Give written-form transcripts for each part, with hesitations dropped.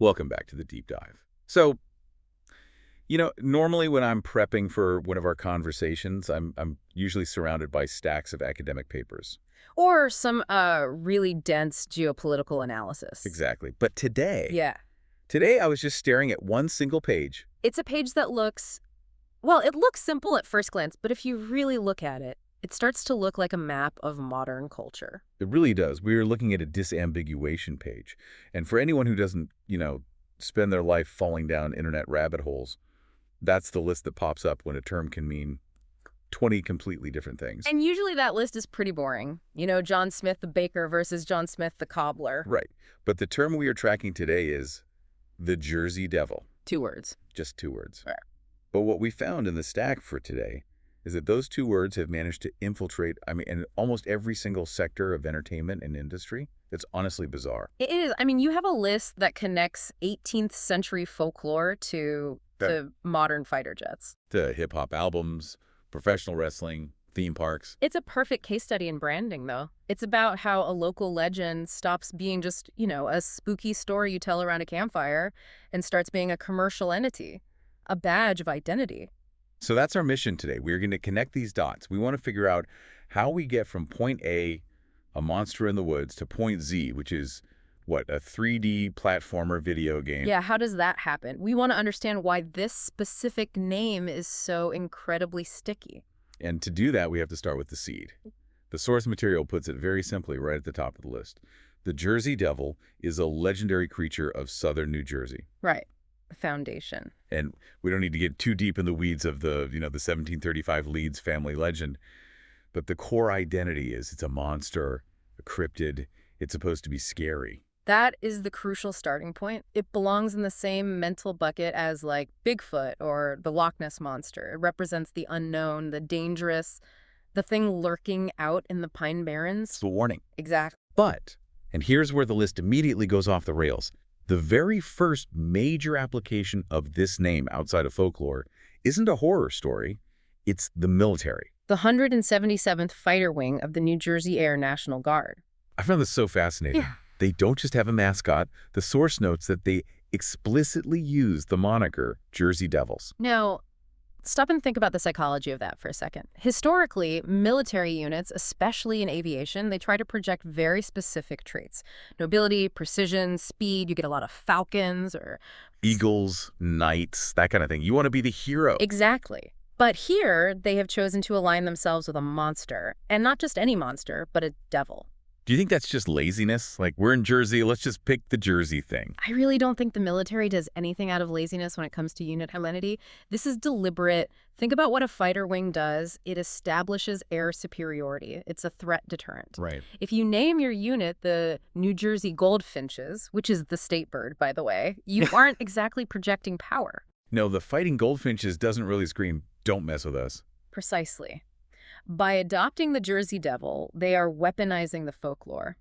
Welcome back to the deep dive. So, normally when I'm prepping for one of our conversations, I'm usually surrounded by stacks of academic papers. Or some really dense geopolitical analysis. Exactly. But today, Yeah. today I was just staring at one single page. It's a page that looks, well, it looks simple at first glance, but if you really look at it, it starts to look like a map of modern culture. It really does. We are looking at a disambiguation page. And for anyone who doesn't, spend their life falling down internet rabbit holes, that's the list that pops up when a term can mean 20 completely different things. And usually that list is pretty boring. You know, John Smith the baker versus John Smith the cobbler. Right. But the term we are tracking today is the Jersey Devil. 2 words. Just 2 words. Right. But what we found in the stack for today is that those 2 words have managed to infiltrate, in almost every single sector of entertainment and industry. It's honestly bizarre. It is. I mean, you have a list that connects 18th century folklore to modern fighter jets. To hip-hop albums, professional wrestling, theme parks. It's a perfect case study in branding, though. It's about how a local legend stops being just, a spooky story you tell around a campfire and starts being a commercial entity, a badge of identity. So that's our mission today. We're going to connect these dots. We want to figure out how we get from point A, a monster in the woods, to point Z, which is, a 3D platformer video game. Yeah, how does that happen? We want to understand why this specific name is so incredibly sticky. And to do that, we have to start with the seed. The source material puts it very simply right at the top of the list. The Jersey Devil is a legendary creature of southern New Jersey. Right. Foundation. And we don't need to get too deep in the weeds of the 1735 Leeds family legend. But the core identity is it's a monster, a cryptid. It's supposed to be scary. That is the crucial starting point. It belongs in the same mental bucket as, like, Bigfoot or the Loch Ness Monster. It represents the unknown, the dangerous, the thing lurking out in the Pine Barrens. It's the warning. Exactly. But, and here's where the list immediately goes off the rails, the very first major application of this name outside of folklore isn't a horror story, it's the military. The 177th Fighter Wing of the New Jersey Air National Guard. I found this so fascinating. Yeah. They don't just have a mascot. The source notes that they explicitly use the moniker Jersey Devils. Now, stop and think about the psychology of that for a second. Historically, military units, especially in aviation, they try to project very specific traits. Nobility, precision, speed. You get a lot of falcons or Eagles, knights, that kind of thing. You want to be the hero. Exactly. But here, they have chosen to align themselves with a monster. And not just any monster, but a devil. Do you think that's just laziness? Like, we're in Jersey, let's just pick the Jersey thing. I really don't think the military does anything out of laziness when it comes to unit identity. This is deliberate. Think about what a fighter wing does. It establishes air superiority. It's a threat deterrent. Right. If you name your unit the New Jersey Goldfinches, which is the state bird, by the way, you aren't exactly projecting power. No, the fighting goldfinches doesn't really scream, don't mess with us. Precisely. By adopting the Jersey Devil, they are weaponizing the folklore.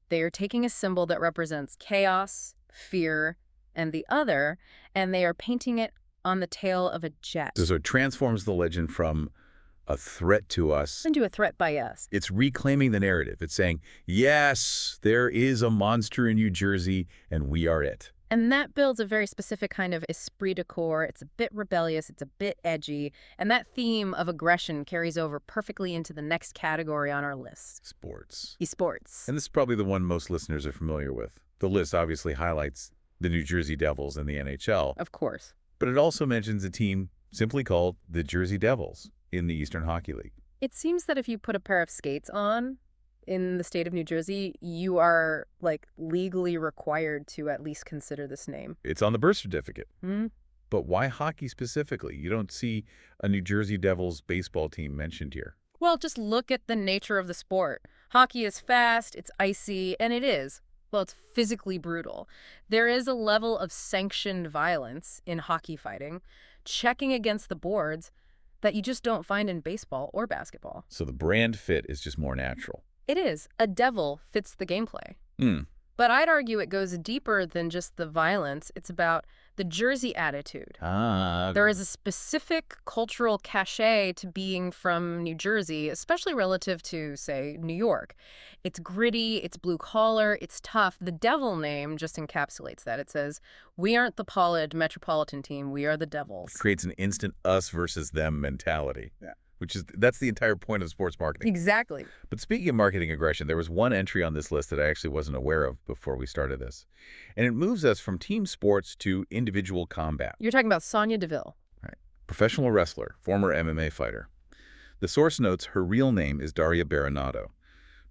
They are taking a symbol that represents chaos, fear, and the other, and they are painting it on the tail of a jet. So it transforms the legend from a threat to us into a threat by us. It's reclaiming the narrative. It's saying, yes, there is a monster in New Jersey, and we are it. And that builds a very specific kind of esprit de corps. It's a bit rebellious, it's a bit edgy, and that theme of aggression carries over perfectly into the next category on our list. Sports. Esports. And this is probably the one most listeners are familiar with. The list obviously highlights the New Jersey Devils and the NHL. Of course. But it also mentions a team simply called the Jersey Devils in the Eastern Hockey League. It seems that if you put a pair of skates on in the state of New Jersey, you are, legally required to at least consider this name. It's on the birth certificate. Mm-hmm. But why hockey specifically? You don't see a New Jersey Devils baseball team mentioned here. Well, just look at the nature of the sport. Hockey is fast, it's icy, and it's physically brutal. There is a level of sanctioned violence in hockey fighting, checking against the boards, that you just don't find in baseball or basketball. So the brand fit is just more natural. It is. A devil fits the gameplay. But I'd argue it goes deeper than just the violence. It's about the Jersey attitude. Ah, There is a specific cultural cachet to being from New Jersey, especially relative to, say, New York. It's gritty, it's blue collar, it's tough. The devil name just encapsulates that. It says, "We aren't the Pollard metropolitan team, we are the Devils." creates an instant us versus them mentality. Yeah. That's the entire point of sports marketing. Exactly. But speaking of marketing aggression, there was one entry on this list that I actually wasn't aware of before we started this. And it moves us from team sports to individual combat. You're talking about Sonya Deville. Right. Professional wrestler, former MMA fighter. The source notes her real name is Daria Baronato,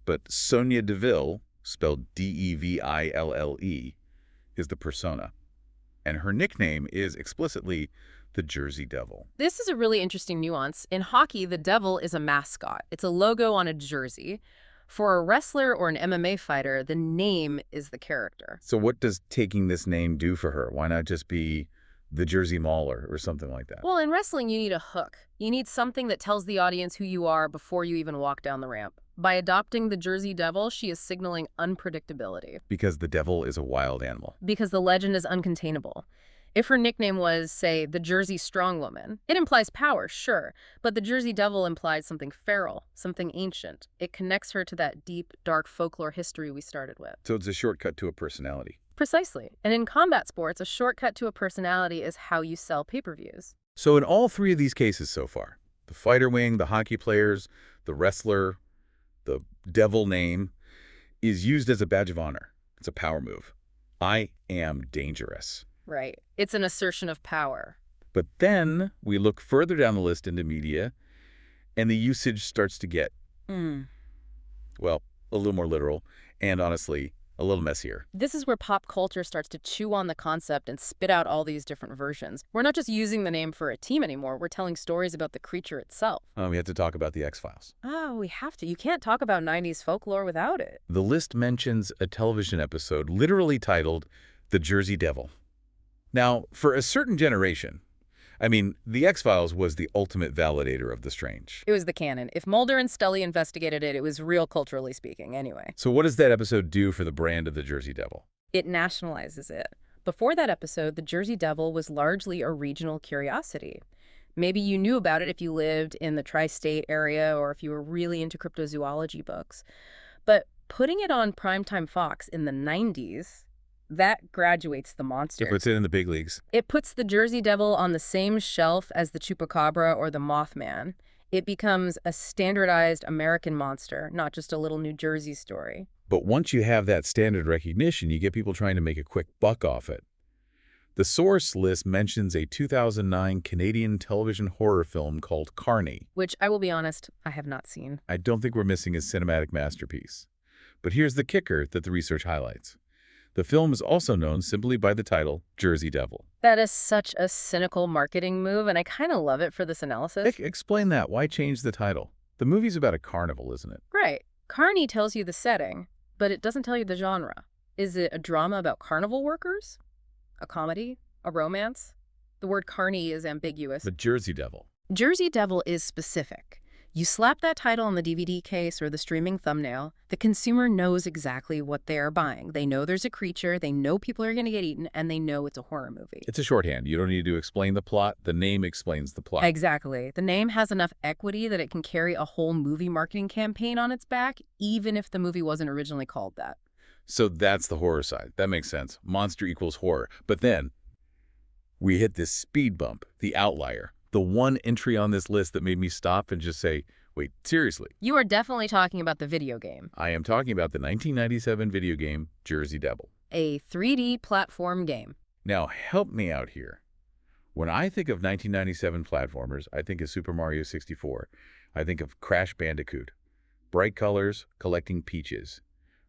but Sonya Deville, spelled Deville, is the persona. And her nickname is explicitly the Jersey Devil. This is a really interesting nuance. In hockey, the devil is a mascot. It's a logo on a jersey. For a wrestler or an MMA fighter, the name is the character. So what does taking this name do for her? Why not just be the Jersey Mauler or something like that? Well, in wrestling, you need a hook. You need something that tells the audience who you are before you even walk down the ramp. By adopting the Jersey Devil, she is signaling unpredictability. Because the devil is a wild animal. Because the legend is uncontainable. If her nickname was, say, the Jersey Strongwoman, it implies power, sure, but the Jersey Devil implies something feral, something ancient. It connects her to that deep, dark folklore history we started with. So it's a shortcut to a personality. Precisely. And in combat sports, a shortcut to a personality is how you sell pay-per-views. So in all three of these cases so far, the fighter wing, the hockey players, the wrestler, the devil name, is used as a badge of honor. It's a power move. I am dangerous. Right. It's an assertion of power. But then we look further down the list into media, and the usage starts to get, well, a little more literal, and honestly, a little messier. This is where pop culture starts to chew on the concept and spit out all these different versions. We're not just using the name for a team anymore. We're telling stories about the creature itself. We have to talk about the X-Files. Oh, we have to. You can't talk about 90s folklore without it. The list mentions a television episode literally titled The Jersey Devil. Now, for a certain generation, I mean, the X-Files was the ultimate validator of the strange. It was the canon. If Mulder and Scully investigated it, it was real culturally speaking anyway. So what does that episode do for the brand of the Jersey Devil? It nationalizes it. Before that episode, the Jersey Devil was largely a regional curiosity. Maybe you knew about it if you lived in the tri-state area or if you were really into cryptozoology books. But putting it on primetime Fox in the 90s, that graduates the monster. It puts it in the big leagues. It puts the Jersey Devil on the same shelf as the Chupacabra or the Mothman. It becomes a standardized American monster, not just a little New Jersey story. But once you have that standard recognition, you get people trying to make a quick buck off it. The source list mentions a 2009 Canadian television horror film called Carney, Which, I will be honest, I have not seen. I don't think we're missing a cinematic masterpiece. But here's the kicker that the research highlights. The film is also known simply by the title Jersey Devil. That is such a cynical marketing move, and I kind of love it for this analysis. Explain that. Why change the title? The movie's about a carnival, isn't it? Right. Carney tells you the setting, but it doesn't tell you the genre. Is it a drama about carnival workers? A comedy? A romance? The word carny is ambiguous. The Jersey Devil. Jersey Devil is specific. You slap that title on the DVD case or the streaming thumbnail, the consumer knows exactly what they are buying. They know there's a creature, they know people are going to get eaten, and they know it's a horror movie. It's a shorthand. You don't need to explain the plot. The name explains the plot. Exactly. The name has enough equity that it can carry a whole movie marketing campaign on its back, even if the movie wasn't originally called that. So that's the horror side. That makes sense. Monster equals horror. But then we hit this speed bump, the outlier. The one entry on this list that made me stop and just say, wait, seriously? You are definitely talking about the video game. I am talking about the 1997 video game Jersey Devil. A 3D platform game. Now, help me out here. When I think of 1997 platformers, I think of Super Mario 64. I think of Crash Bandicoot. Bright colors, collecting peaches.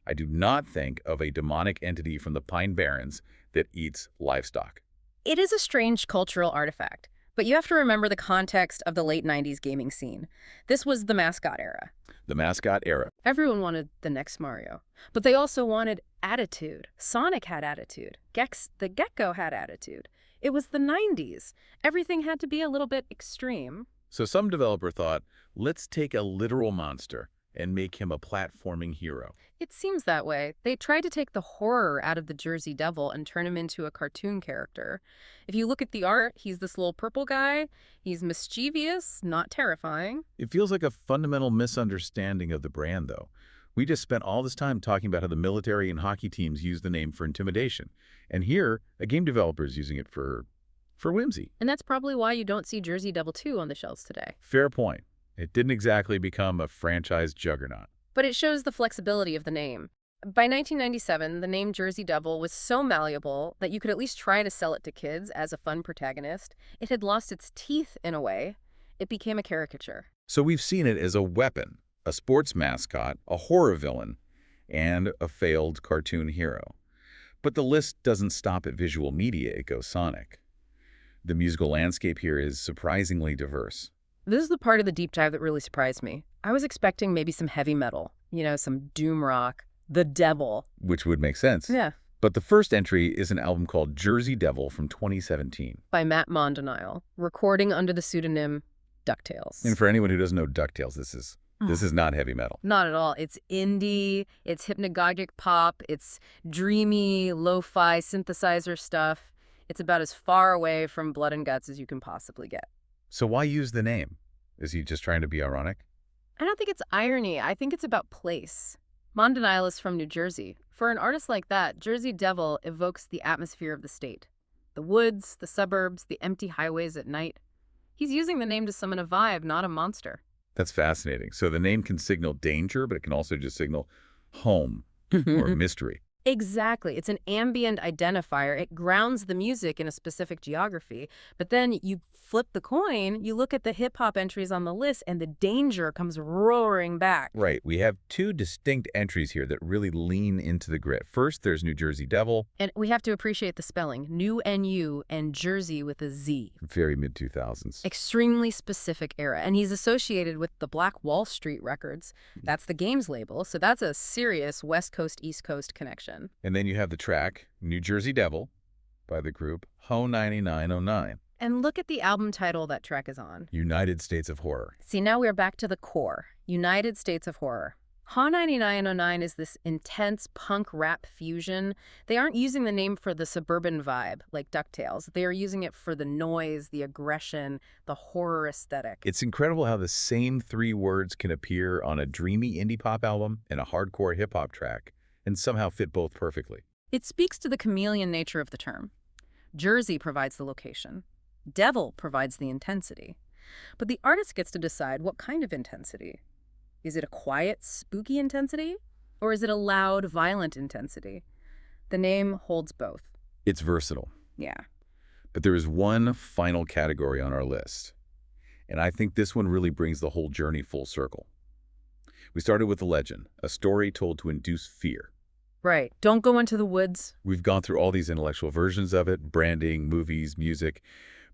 I do not think of a demonic entity from the Pine Barrens that eats livestock. It is a strange cultural artifact. But you have to remember the context of the late 90s gaming scene. This was the mascot era. The mascot era. Everyone wanted the next Mario. But they also wanted attitude. Sonic had attitude. The Gecko had attitude. It was the 90s. Everything had to be a little bit extreme. So some developer thought, let's take a literal monster and make him a platforming hero. It seems that way. They tried to take the horror out of the Jersey Devil and turn him into a cartoon character. If you look at the art, he's this little purple guy. He's mischievous, not terrifying. It feels like a fundamental misunderstanding of the brand, though. We just spent all this time talking about how the military and hockey teams use the name for intimidation. And here, a game developer is using it for whimsy. And that's probably why you don't see Jersey Devil 2 on the shelves today. Fair point. It didn't exactly become a franchise juggernaut. But it shows the flexibility of the name. By 1997, the name Jersey Devil was so malleable that you could at least try to sell it to kids as a fun protagonist. It had lost its teeth in a way. It became a caricature. So we've seen it as a weapon, a sports mascot, a horror villain, and a failed cartoon hero. But the list doesn't stop at visual media, it goes sonic. The musical landscape here is surprisingly diverse. This is the part of the deep dive that really surprised me. I was expecting maybe some heavy metal, some doom rock, the devil. Which would make sense. Yeah. But the first entry is an album called Jersey Devil from 2017. By Matt Mondonile, recording under the pseudonym DuckTales. And for anyone who doesn't know DuckTales, this is not heavy metal. Not at all. It's indie, it's hypnagogic pop, it's dreamy, lo-fi synthesizer stuff. It's about as far away from blood and guts as you can possibly get. So why use the name? Is he just trying to be ironic? I don't think it's irony. I think it's about place. Mondonile is from New Jersey. For an artist like that, Jersey Devil evokes the atmosphere of the state. The woods, the suburbs, the empty highways at night. He's using the name to summon a vibe, not a monster. That's fascinating. So the name can signal danger, but it can also just signal home or mystery. Exactly. It's an ambient identifier. It grounds the music in a specific geography. But then you flip the coin, you look at the hip-hop entries on the list, and the danger comes roaring back. Right. We have two distinct entries here that really lean into the grit. First, there's New Jersey Devil. And we have to appreciate the spelling. New N-U and Jersey with a Z. Very mid-2000s. Extremely specific era. And he's associated with the Black Wall Street records. That's the games label. So that's a serious West Coast, East Coast connection. And then you have the track, New Jersey Devil, by the group Ho 9909. And look at the album title that track is on. United States of Horror. See, now we're back to the core. United States of Horror. Ho 9909 is this intense punk rap fusion. They aren't using the name for the suburban vibe, like DuckTales. They are using it for the noise, the aggression, the horror aesthetic. It's incredible how the same three words can appear on a dreamy indie pop album and a hardcore hip-hop track, and somehow fit both perfectly. It speaks to the chameleon nature of the term. Jersey provides the location. Devil provides the intensity. But the artist gets to decide what kind of intensity. Is it a quiet, spooky intensity? Or is it a loud, violent intensity? The name holds both. It's versatile. Yeah. But there is one final category on our list. And I think this one really brings the whole journey full circle. We started with the legend, a story told to induce fear. Right. Don't go into the woods. We've gone through all these intellectual versions of it, branding, movies, music,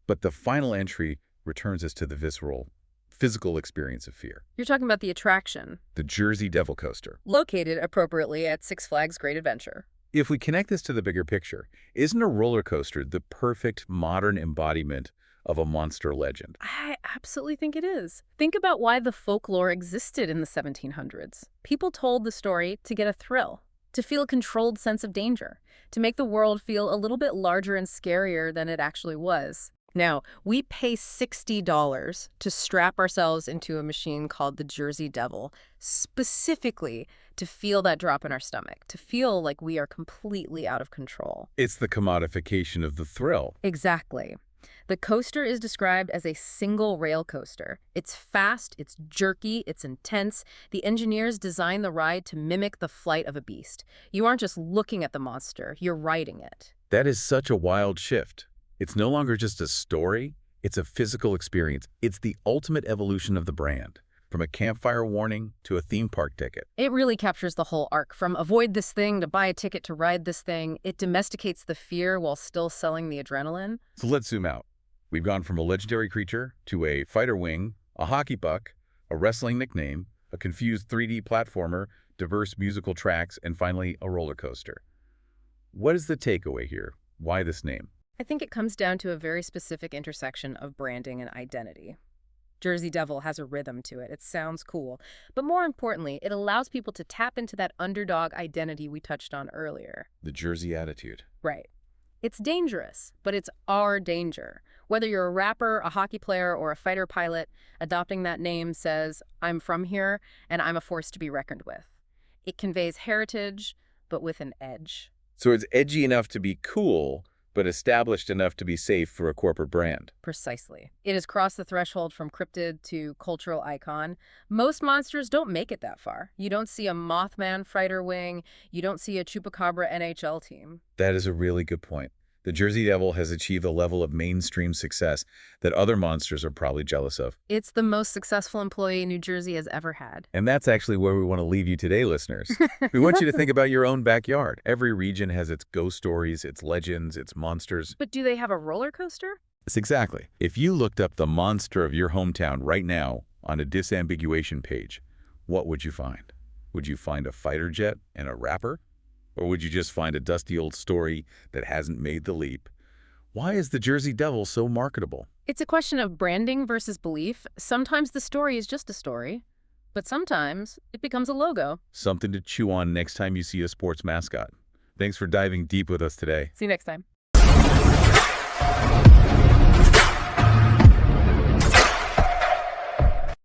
but the final entry returns us to the visceral, physical experience of fear. You're talking about the attraction. The Jersey Devil Coaster. Located appropriately at Six Flags Great Adventure. If we connect this to the bigger picture, isn't a roller coaster the perfect modern embodiment of a monster legend? I absolutely think it is. Think about why the folklore existed in the 1700s. People told the story to get a thrill, to feel a controlled sense of danger, to make the world feel a little bit larger and scarier than it actually was. Now, we pay $60 to strap ourselves into a machine called the Jersey Devil, specifically to feel that drop in our stomach, to feel like we are completely out of control. It's the commodification of the thrill. Exactly. The coaster is described as a single rail coaster. It's fast, it's jerky, it's intense. The engineers designed the ride to mimic the flight of a beast. You aren't just looking at the monster, you're riding it. That is such a wild shift. It's no longer just a story, it's a physical experience. It's the ultimate evolution of the brand, from a campfire warning to a theme park ticket. It really captures the whole arc, from avoid this thing to buy a ticket to ride this thing. It domesticates the fear while still selling the adrenaline. So let's zoom out. We've gone from a legendary creature to a fighter wing, a hockey puck, a wrestling nickname, a confused 3D platformer, diverse musical tracks, and finally a roller coaster. What is the takeaway here? Why this name? I think it comes down to a very specific intersection of branding and identity. Jersey Devil has a rhythm to it. It sounds cool. But more importantly, it allows people to tap into that underdog identity we touched on earlier. The Jersey attitude. Right. It's dangerous, but it's our danger. Whether you're a rapper, a hockey player, or a fighter pilot, adopting that name says, I'm from here, and I'm a force to be reckoned with. It conveys heritage, but with an edge. So it's edgy enough to be cool, but established enough to be safe for a corporate brand. Precisely. It has crossed the threshold from cryptid to cultural icon. Most monsters don't make it that far. You don't see a Mothman fighter wing. You don't see a Chupacabra NHL team. That is a really good point. The Jersey Devil has achieved a level of mainstream success that other monsters are probably jealous of. It's the most successful employee New Jersey has ever had. And that's actually where we want to leave you today, listeners. We want you to think about your own backyard. Every region has its ghost stories, its legends, its monsters. But do they have a roller coaster? Yes, exactly. If you looked up the monster of your hometown right now on a disambiguation page, what would you find? Would you find a fighter jet and a rapper? Or would you just find a dusty old story that hasn't made the leap? Why is the Jersey Devil so marketable? It's a question of branding versus belief. Sometimes the story is just a story, but sometimes it becomes a logo. Something to chew on next time you see a sports mascot. Thanks for diving deep with us today. See you next time.